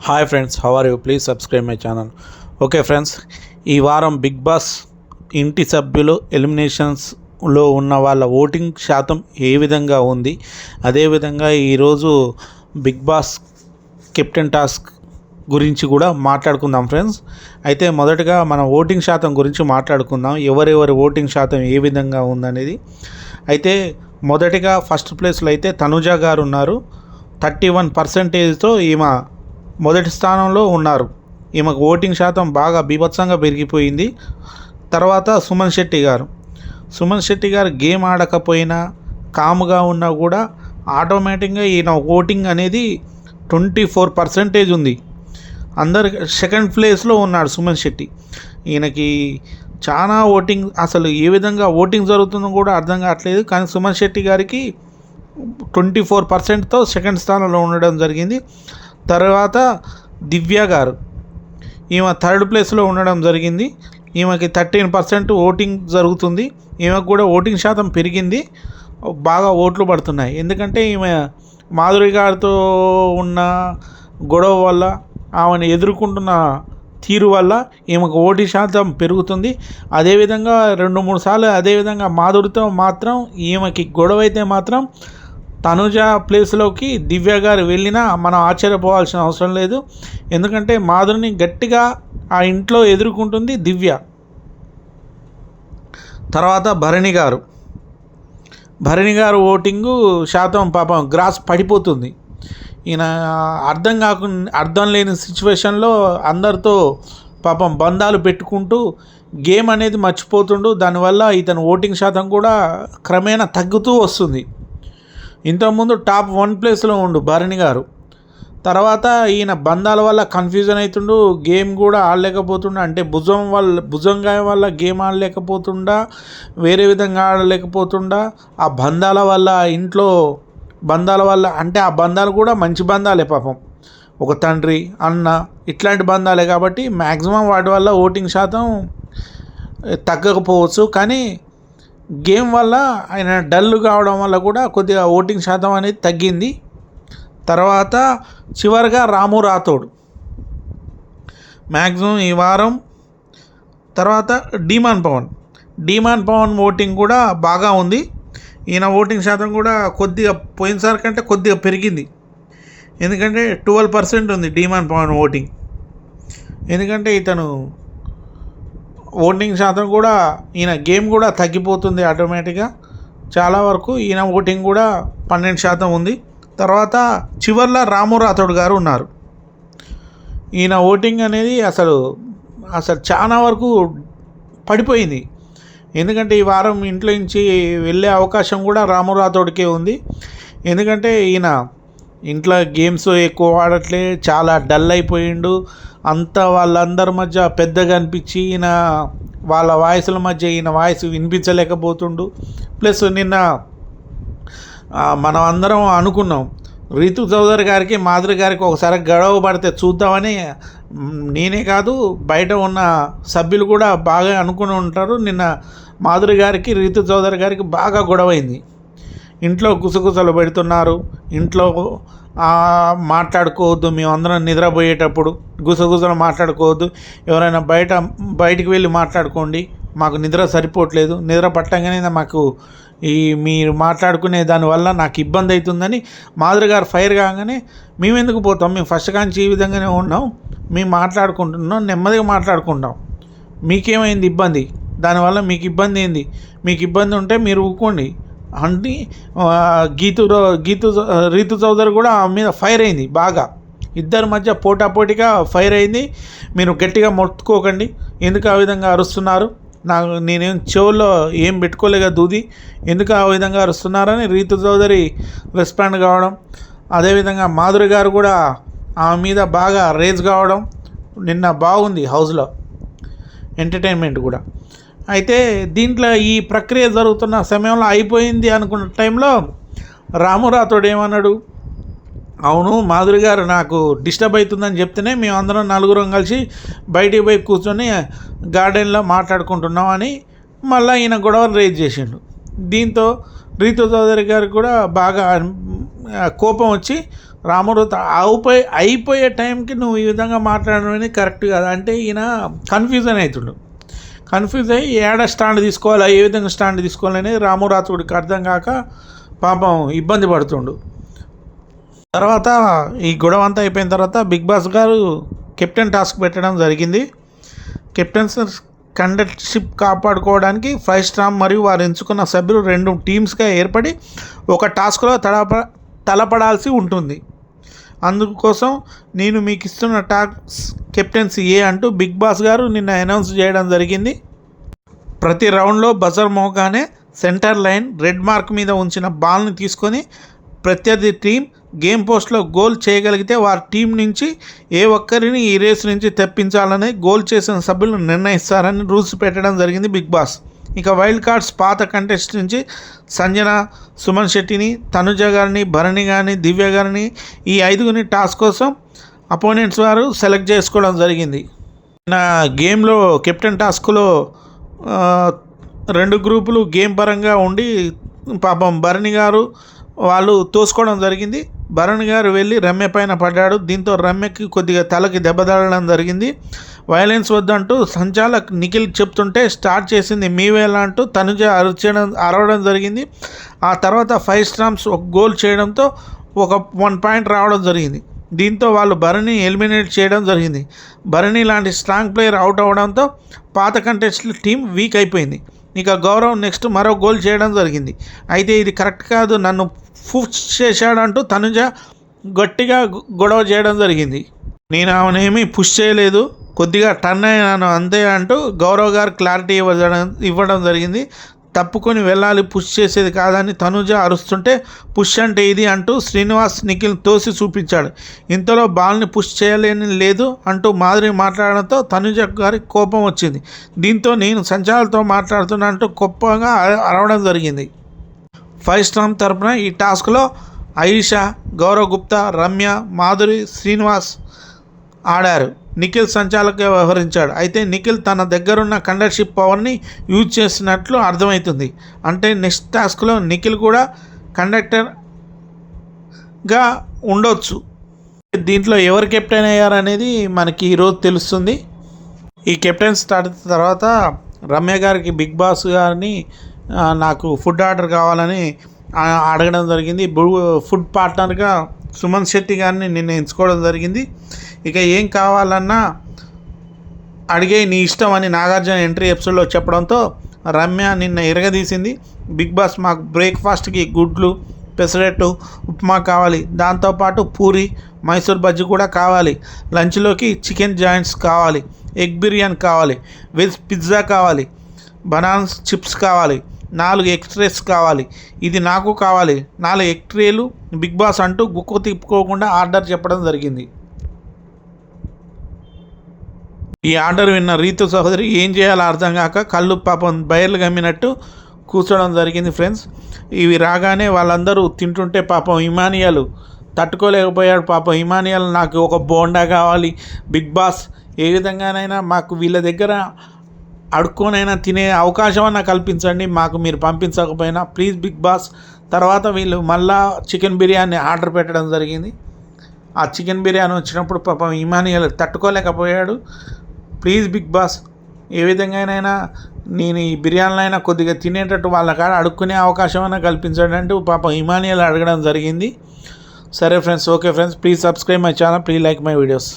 Hi friends, how are you? Please subscribe my channel. Okay friends, ఈ వారం big boss ఇంటి సభ్యులు ఎలిమినేషన్స్లో ఉన్న వాళ్ళ ఓటింగ్ శాతం ఏ విధంగా ఉంది, అదేవిధంగా ఈరోజు బిగ్ బాస్ కెప్టెన్ టాస్క్ గురించి కూడా మాట్లాడుకుందాం ఫ్రెండ్స్. అయితే మొదటగా మన ఓటింగ్ శాతం గురించి మాట్లాడుకుందాం, ఎవరెవరి ఓటింగ్ శాతం ఏ విధంగా ఉందనేది. అయితే మొదటిగా ఫస్ట్ ప్లేస్లో అయితే తనుజ గారు ఉన్నారు. 31%తో ఈమె మొదటి స్థానంలో ఉన్నారు. ఈమెకు ఓటింగ్ శాతం బాగా బీభత్సంగా పెరిగిపోయింది. తర్వాత సుమన్ శెట్టి గారు గేమ్ ఆడకపోయినా కాముగా ఉన్నా కూడా ఆటోమేటిక్గా ఈయన ఓటింగ్ అనేది 24% ఉంది. అందరు సెకండ్ ప్లేస్లో ఉన్నాడు సుమన్ శెట్టి. ఈయనకి చాలా ఓటింగ్, అసలు ఏ విధంగా ఓటింగ్ జరుగుతుందో కూడా అర్థం కావట్లేదు. కానీ సుమన్ శెట్టి గారికి 24%తో సెకండ్ స్థానంలో ఉండడం జరిగింది. తర్వాత దివ్య గారు, ఈమె థర్డ్ ప్లేస్లో ఉండడం జరిగింది. ఈమెకి 13% ఓటింగ్ జరుగుతుంది. ఈమెకు కూడా ఓటింగ్ శాతం పెరిగింది, బాగా ఓట్లు పడుతున్నాయి. ఎందుకంటే ఈమె మాధురి గారితో ఉన్న గొడవ వల్ల, ఆమెను ఎదుర్కొంటున్న తీరు వల్ల ఈమెకు ఓటింగ్ శాతం పెరుగుతుంది. అదేవిధంగా 2-3 సార్లు అదేవిధంగా మాధురితో మాత్రం ఈమెకి గొడవ అయితే మాత్రం తనుజ ప్లేస్లోకి దివ్య గారు వెళ్ళినా మనం ఆశ్చర్యపోవాల్సిన అవసరం లేదు. ఎందుకంటే మాధురిని గట్టిగా ఆ ఇంట్లో ఎదుర్కొంటుంది దివ్య. తర్వాత భరణి గారు ఓటింగు శాతం పాపం గ్రాస్ పడిపోతుంది. ఈయన అర్థం లేని సిచ్యువేషన్లో అందరితో పాపం బంధాలు పెట్టుకుంటూ గేమ్ అనేది మర్చిపోతుండు. దానివల్ల ఇతను ఓటింగ్ శాతం కూడా క్రమేణా తగ్గుతూ వస్తుంది. ఇంతకుముందు టాప్ 1 ప్లేస్లో ఉండు భరణి గారు. తర్వాత ఈయన బంధాల వల్ల కన్ఫ్యూజన్ అవుతుండు, గేమ్ కూడా ఆడలేకపోతుండ. అంటే భుజంగాయ వల్ల గేమ్ ఆడలేకపోతుండా, వేరే విధంగా ఆడలేకపోతుండా. ఆ బంధాల వల్ల, ఇంట్లో బంధాల వల్ల, అంటే ఆ బంధాలు కూడా మంచి బంధాలే పాపం, ఒక తండ్రి అన్న ఇట్లాంటి బంధాలే. కాబట్టి మ్యాక్సిమం వాటి వల్ల ఓటింగ్ శాతం తగ్గకపోవచ్చు. కానీ గేమ్ వల్ల ఆయన డల్ కావడం వల్ల కూడా కొద్దిగా ఓటింగ్ శాతం అనేది తగ్గింది. తర్వాత చివరిగా రాము రాథోడ్ మ్యాక్సిమం ఈ వారం. తర్వాత డీమాన్ పవన్ ఓటింగ్ కూడా బాగా ఉంది. ఈయన ఓటింగ్ శాతం కూడా కొద్దిగా పోయినసారి కంటే కొద్దిగా పెరిగింది. ఎందుకంటే 12% ఉంది డీమాన్ పవన్ ఓటింగ్. ఎందుకంటే ఇతను ఓటింగ్ శాతం కూడా, ఈయన గేమ్ కూడా తగ్గిపోతుంది ఆటోమేటిక్గా. చాలా వరకు ఈయన ఓటింగ్ కూడా 12% ఉంది. తర్వాత చివర్లో రాము రాథోడ్ గారు ఉన్నారు. ఈయన ఓటింగ్ అనేది అసలు చాలా వరకు పడిపోయింది. ఎందుకంటే ఈ వారం ఇంట్లో నుంచి వెళ్ళే అవకాశం కూడా రాము రాథోడ్కే ఉంది. ఎందుకంటే ఈయన ఇంట్లో గేమ్స్ ఎక్కువ ఆడట్లే, చాలా డల్ అయిపోయిండు. అంతా వాళ్ళందరి మధ్య పెద్దగా అనిపించి ఈయన వాళ్ళ వాయిస్ల మధ్య ఈయన వాయిస్ వినిపించలేకపోతుండు. ప్లస్ నిన్న మనం అందరం అనుకున్నాం రీతు చౌదరి గారికి మాధురి గారికి ఒకసారి గొడవ పడితే చూద్దామని. నేనే కాదు, బయట ఉన్న సభ్యులు కూడా బాగా అనుకుని ఉంటారు. నిన్న మాధురి గారికి రీతు చౌదరి గారికి బాగా గొడవైంది. ఇంట్లో గుసగుసలు పెడుతున్నారు. ఇంట్లో మాట్లాడుకోవద్దు, మేమందరం నిద్రపోయేటప్పుడు గుసగుసలు మాట్లాడుకోవద్దు, ఎవరైనా బయటికి వెళ్ళి మాట్లాడుకోండి, మాకు నిద్ర సరిపోవట్లేదు, నిద్ర పట్టంగానే మాకు మీరు మాట్లాడుకునే దానివల్ల నాకు ఇబ్బంది అవుతుందని మాధురి గారు ఫైర్ కాగానే, మేము ఎందుకు పోతాం, మేము ఫస్ట్ కాంచి ఈ విధంగానే ఉన్నాం, మేము మాట్లాడుకుంటున్నాం, నెమ్మదిగా మాట్లాడుకుంటాం, మీకేమైంది ఇబ్బంది, దానివల్ల మీకు ఇబ్బంది ఏంది, మీకు ఇబ్బంది ఉంటే మీరు ఊరుకోండి అంటే రీతు చౌదరి కూడా ఆమె మీద ఫైర్ అయింది బాగా. ఇద్దరి మధ్య పోటాపోటీగా ఫైర్ అయింది. మీరు గట్టిగా మొత్తుకోకండి, ఎందుకు ఆ విధంగా అరుస్తున్నారు, నేనేం చెవుల్లో ఏం పెట్టుకోలేక దూది, ఎందుకు ఆ విధంగా అరుస్తున్నారని రీతు చౌదరి రెస్పాండ్ కావడం. అదేవిధంగా మాధురి గారు కూడా ఆమె మీద బాగా రేజ్ కావడం. నిన్న బాగుంది హౌస్లో ఎంటర్టైన్మెంట్ కూడా. అయితే దీంట్లో ఈ ప్రక్రియ జరుగుతున్న సమయంలో అయిపోయింది అనుకున్న టైంలో రాము రాథోడ్ ఏమన్నాడు, అవును మాధురి గారు నాకు డిస్టర్బ్ అవుతుందని చెప్తేనే మేమందరం నలుగురం కలిసి బయటికి పోయి కూర్చొని గార్డెన్లో మాట్లాడుకుంటున్నాం అని మళ్ళీ ఈయన గొడవలు రేజ్ చేసిండు. దీంతో రీతు చౌదరి గారికి కూడా బాగా కోపం వచ్చి రామూర్తి అయిపోయే టైంకి నువ్వు ఈ విధంగా మాట్లాడడం అనేది కరెక్ట్ కాదు. అంటే ఈయన కన్ఫ్యూజ్ అయ్యి ఏడ స్టాండ్ తీసుకోవాలి, ఏ విధంగా స్టాండ్ తీసుకోవాలని రామూరాతుడికి అర్థం కాక పాపం ఇబ్బంది పడుతుండు. తర్వాత ఈ గొడవ అంతా అయిపోయిన తర్వాత బిగ్ బాస్ గారు కెప్టెన్ టాస్క్ పెట్టడం జరిగింది. కెప్టెన్స్ కండక్టర్షిప్ కాపాడుకోవడానికి 5 స్టార్ మరియు వారు ఎంచుకున్న సభ్యులు 2 టీమ్స్గా ఏర్పడి ఒక టాస్క్లో తలపడాల్సి ఉంటుంది. అందుకోసం నేను మీకు ఇస్తున్న టాస్క్ కెప్టెన్సీ ఏ అంటూ బిగ్ బాస్ గారు నిన్న అనౌన్స్ చేయడం జరిగింది. ప్రతి రౌండ్లో బజర్ మోగానే సెంటర్ లైన్ రెడ్ మార్క్ మీద ఉంచిన బాల్ని తీసుకొని ప్రత్యర్థి టీం గేమ్ పోస్ట్లో గోల్ చేయగలిగితే వారి టీం నుంచి ఏ ఒక్కరిని ఈ రేసు నుంచి తెప్పించాలని గోల్ చేసిన సభ్యులు నిర్ణయిస్తారని రూల్స్ పెట్టడం జరిగింది బిగ్ బాస్. ఇక వైల్డ్ కార్డ్స్ పాత కంటెస్ట్ నుంచి సంజన, సుమన్ శెట్టిని, తనుజ గారిని, భరణి గారిని, దివ్య గారిని ఈ 5గురిని టాస్క్ కోసం అపోనెంట్స్ వారు సెలెక్ట్ చేసుకోవడం జరిగింది. నా గేమ్లో కెప్టెన్ టాస్క్లో 2 గ్రూపులు గేమ్ పరంగా ఉండి పాపం భరణి గారు వాళ్ళు తోసుకోవడం జరిగింది. భరణ్ గారు వెళ్ళి రమ్య పైన పడ్డాడు. దీంతో రమ్యకి కొద్దిగా తలకి దెబ్బ తగలడం జరిగింది. వైలెన్స్ వద్దంటూ సంచాలక్ నిఖిల్ చెప్తుంటే స్టార్ట్ చేసింది మీవేలా అంటూ తనుజ అరవడం జరిగింది. ఆ తర్వాత 5 స్టార్స్ ఒక గోల్ చేయడంతో ఒక 1 పాయింట్ రావడం జరిగింది. దీంతో వాళ్ళు భరణి ఎలిమినేట్ చేయడం జరిగింది. భరణి లాంటి స్ట్రాంగ్ ప్లేయర్ అవుట్ అవ్వడంతో పాత కంటెస్ట్ టీం వీక్ అయిపోయింది. ఇక గౌరవ్ నెక్స్ట్ మరో గోల్ చేయడం జరిగింది. అయితే ఇది కరెక్ట్ కాదు, నన్ను పుష్ చేశాడంటూ తనుజ గట్టిగా గొడవ చేయడం జరిగింది. నేను ఆమెనేమీ పుష్ చేయలేదు, కొద్దిగా టర్న్ అయ్యాను అంతే అంటూ గౌరవ్ గారు క్లారిటీ ఇవ్వడం జరిగింది. తప్పుకొని వెళ్ళాలి, పుష్ చేసేది కాదని తనుజ అరుస్తుంటే పుష్ అంటే ఇది అంటూ శ్రీనివాస్ నిఖిల్ తోసి చూపించాడు. ఇంతలో బాల్ని పుష్ చేయలేని లేదు అంటూ మాధురి మాట్లాడడంతో తనుజ గారికి కోపం వచ్చింది. దీంతో నేను సంచాలతో మాట్లాడుతున్నా అంటూ గొప్పగా అరవడం జరిగింది. 5 స్టార్ తరపున ఈ టాస్క్లో ఆయిషా, గౌరవ్ గుప్తా, రమ్య, మాధురి, శ్రీనివాస్ ఆడారు. నిఖిల్ సంచాలకుగా వ్యవహరించాడు. అయితే నిఖిల్ తన దగ్గరున్న కండక్టర్షిప్ పవర్ని యూజ్ చేసినట్లు అర్థమవుతుంది. అంటే నెక్స్ట్ టాస్క్లో నిఖిల్ కూడా కండక్టర్గా ఉండొచ్చు. దీంట్లో ఎవరు కెప్టెన్ అయ్యారనేది మనకి ఈరోజు తెలుస్తుంది. ఈ కెప్టెన్ స్టార్ట్ తర్వాత రమ్య గారికి బిగ్ బాస్ గారిని నాకు ఫుడ్ ఆర్డర్ కావాలని అడగడం జరిగింది. ఫుడ్ పార్ట్నర్గా సుమన్ శెట్టి గారిని నిన్న ఎంచుకోవడం జరిగింది. ఇక ఏం కావాలన్నా అడిగే నీ ఇష్టం అని నాగార్జున ఎంట్రీ ఎపిసోడ్లో చెప్పడంతో రమ్య నిన్న ఎరగదీసింది. బిగ్ బాస్ మాకు బ్రేక్ఫాస్ట్కి గుడ్లు, పెసరెట్టు, ఉప్మా కావాలి, దాంతోపాటు పూరి, మైసూర్ బజ్జీ కూడా కావాలి, లంచ్లోకి చికెన్ జాయింట్స్ కావాలి, ఎగ్ బిర్యానీ కావాలి, వెజ్ పిజ్జా కావాలి, బనానా చిప్స్ కావాలి, 4 ఎగ్ ట్రేస్ కావాలి, ఇది నాకు కావాలి, 4 ఎగ్ ట్రేలు బిగ్ బాస్ అంటూ గుక్కు తిప్పుకోకుండా ఆర్డర్ చెప్పడం జరిగింది. ఈ ఆర్డర్ విన్న రీతు సహోదరి ఏం చేయాలో అర్థం కాక కళ్ళు పాపం బయర్లు గమ్మినట్టు కూర్చోవడం జరిగింది. ఫ్రెండ్స్, ఇవి రాగానే వాళ్ళందరూ తింటుంటే పాపం ఇమానియల్ తట్టుకోలేకపోయాడు. పాపం ఇమానియల్ నాకు ఒక బోండా కావాలి, బిగ్ బాస్ ఏ విధంగానైనా మాకు వీళ్ళ దగ్గర అడుక్కోనైనా తినే అవకాశం కల్పించండి, మాకు మీరు పంపించకపోయినా ప్లీజ్ బిగ్ బాస్. తర్వాత వీళ్ళు మళ్ళా చికెన్ బిర్యానీ ఆర్డర్ పెట్టడం జరిగింది. ఆ చికెన్ బిర్యానీ వచ్చినప్పుడు పాపం ఇమానియల్ తట్టుకోలేకపోయాడు. ప్లీజ్ బిగ్ బాస్, ఏ విధంగానైనా నేను ఈ బిర్యానీలైనా కొద్దిగా తినేటట్టు వాళ్ళ కాడ అడుక్కునే అవకాశం కల్పించండి అంటూ పాపం ఇమానియల్ అడగడం జరిగింది. సరే friends, okay friends, please subscribe my channel, please like my videos.